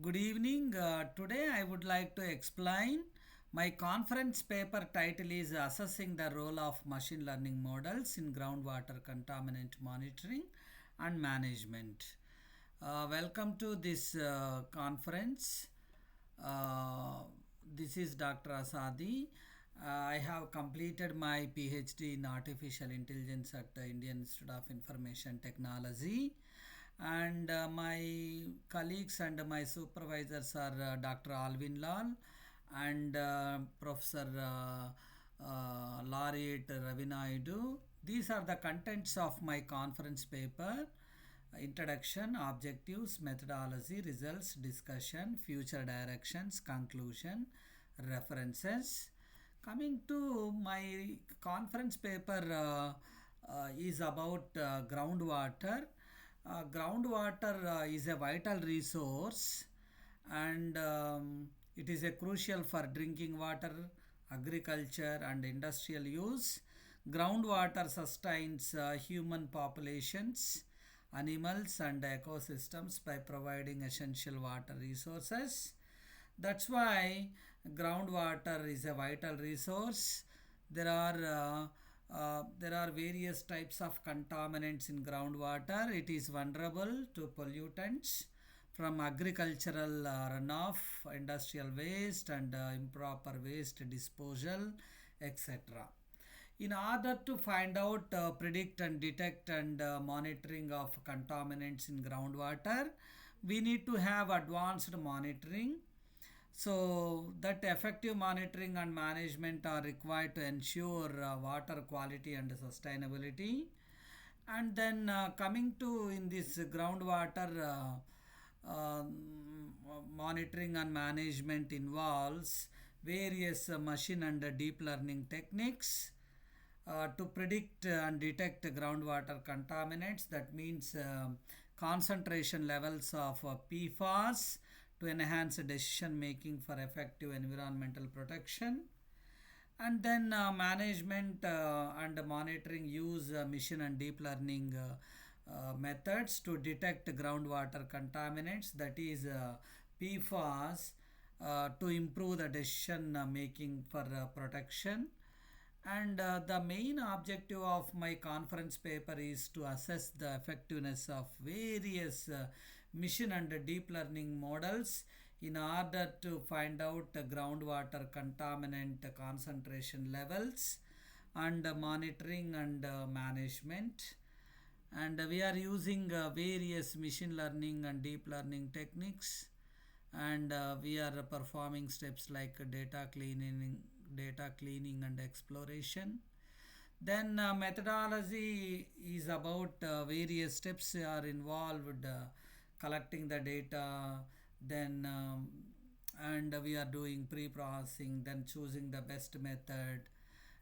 Good evening. Today I would like to explain my conference paper title is Assessing the Role of Machine Learning Models in Groundwater Contaminant Monitoring and Management. Welcome to this conference. Uh, this is Dr. Asadi. I have completed my PhD in Artificial Intelligence at the Indian Institute of Information Technology, and my colleagues and my supervisors are Dr. Alvin Lal and Professor Laureate Ravi Naidu. These are the contents of my conference paper: introduction, objectives, methodology, results, discussion, future directions, conclusion, references. Coming to my conference paper is about groundwater. Groundwater is a vital resource, and it is a crucial for drinking water, agriculture and industrial use. Groundwater sustains human populations, animals and ecosystems by providing essential water resources. That's why groundwater is a vital resource. There are various types of contaminants in groundwater. It is vulnerable to pollutants from agricultural runoff, industrial waste, and improper waste disposal, etc. In order to find out, predict, and detect and monitoring of contaminants in groundwater, we need to have advanced monitoring, so that effective monitoring and management are required to ensure water quality and sustainability. And then coming to in this groundwater monitoring and management involves various machine and deep learning techniques to predict and detect groundwater contaminants. That means concentration levels of PFAS to enhance decision making for effective environmental protection. And then management and monitoring use machine and deep learning methods to detect groundwater contaminants, that is PFAS, to improve the decision making for protection. And the main objective of my conference paper is to assess the effectiveness of various machine and deep learning models in order to find out the groundwater contaminant concentration levels and monitoring and management. And we are using various machine learning and deep learning techniques, and we are performing steps like data cleaning and exploration. Then methodology is about various steps are involved, collecting the data, then and we are doing pre-processing, then choosing the best method.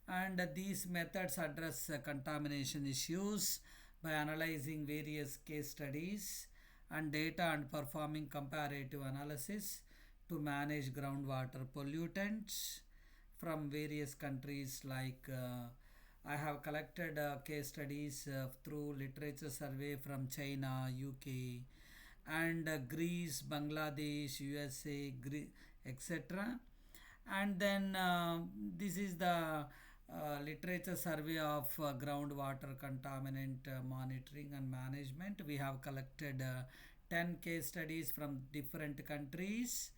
And these methods address contamination issues by analyzing various case studies and data and performing comparative analysis to manage groundwater pollutants from various countries. Like I have collected case studies through literature survey from China, UK, and Greece, Bangladesh, USA, etc. And then this is the literature survey of groundwater contaminant monitoring and management. We have collected 10 case studies from different countries.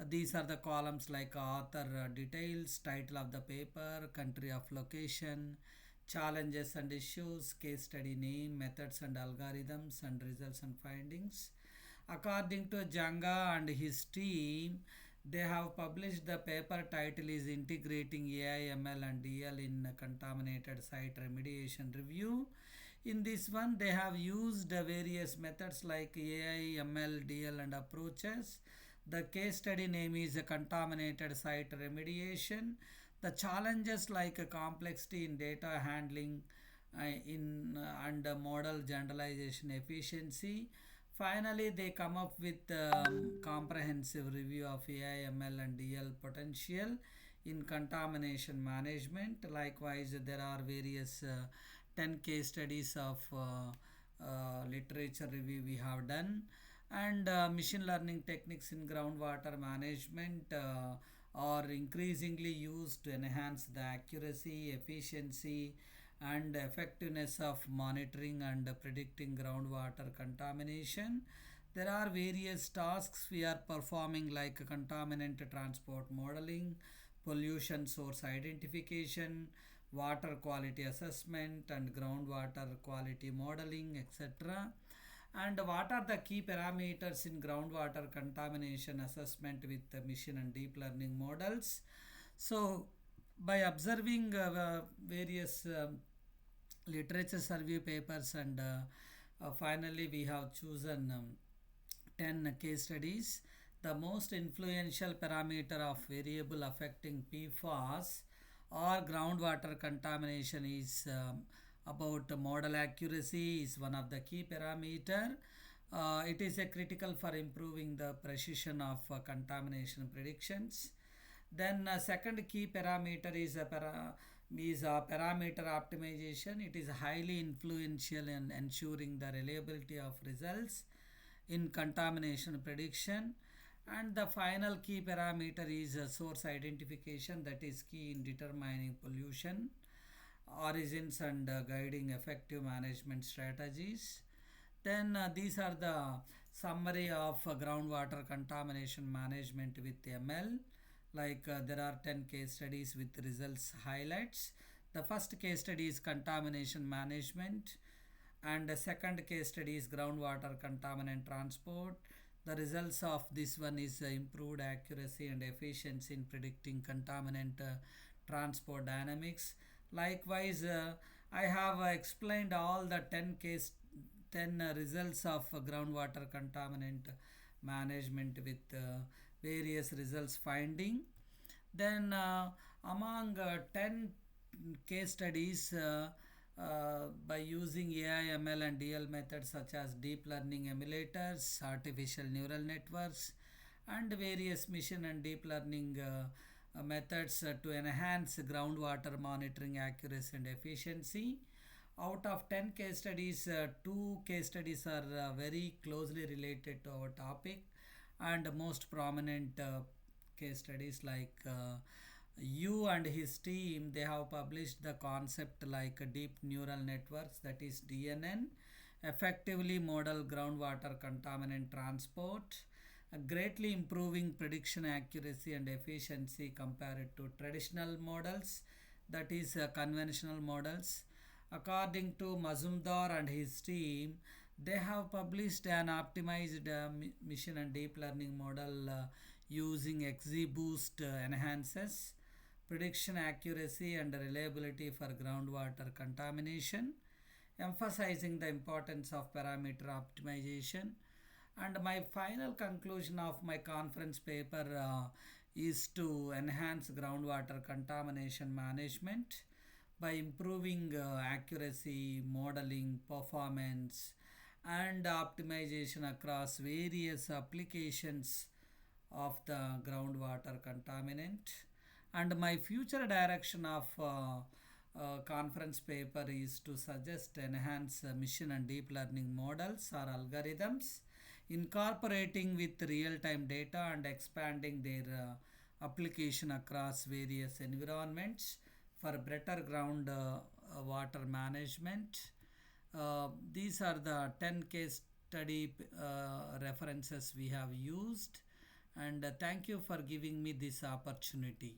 These are the columns like author details, title of the paper, country of location, challenges and issues, case study name, methods and algorithms, and results and findings. According to Janga and his team, they have published the paper title is Integrating AI, ML and DL in Contaminated Site Remediation Review. In this one, they have used various methods like AI, ML, DL and approaches. The case study name is Contaminated Site Remediation. The challenges like complexity in data handling in and model generalization efficiency. Finally, they come up with comprehensive review of AI, ML and DL potential in contamination management. Likewise, there are various 10 case studies of literature review we have done. and machine learning techniques in groundwater management are increasingly used to enhance the accuracy, efficiency, and effectiveness of monitoring and predicting groundwater contamination. There are various tasks we are performing like contaminant transport modeling, pollution source identification, water quality assessment, and groundwater quality modeling, etc. And what are the key parameters in groundwater contamination assessment with the machine and deep learning models? So, by observing various literature survey papers and finally we have chosen 10 case studies. The most influential parameter of variable affecting PFAS or groundwater contamination is about model accuracy is one of the key parameter. It is a critical for improving the precision of contamination predictions. Then second key parameter is a parameter optimization. It is highly influential in ensuring the reliability of results in contamination prediction. And the final key parameter is source identification, that is key in determining pollution origins and guiding effective management strategies. Then these are the summary of groundwater contamination management with ML. Like there are 10 case studies with results highlights. The first case study is contamination management, and the second case study is groundwater contaminant transport. The results of this one is improved accuracy and efficiency in predicting contaminant transport dynamics. Likewise, I have explained all the 10 results of groundwater contaminant management with various results finding. Then among 10 case studies by using AI, ML and DL methods such as deep learning emulators, artificial neural networks, and various machine and deep learning methods to enhance groundwater monitoring accuracy and efficiency. Out of 10 case studies, 2 case studies are very closely related to our topic, and most prominent case studies like Yu and his team, they have published the concept like deep neural networks, that is DNN, effectively model groundwater contaminant transport, greatly improving prediction accuracy and efficiency compared to traditional models, that is conventional models. According to Mazumdar and his team, they have published an optimized machine and deep learning model using XGBoost enhances prediction accuracy and reliability for groundwater contamination, emphasizing the importance of parameter optimization. And my final conclusion of my conference paper is to enhance groundwater contamination management by improving accuracy, modeling, performance, and optimization across various applications of the groundwater contaminant. And my future direction of conference paper is to suggest enhance machine and deep learning models or algorithms, incorporating with real-time data and expanding their application across various environments for better ground water management. These are the 10 case study references we have used, and thank you for giving me this opportunity.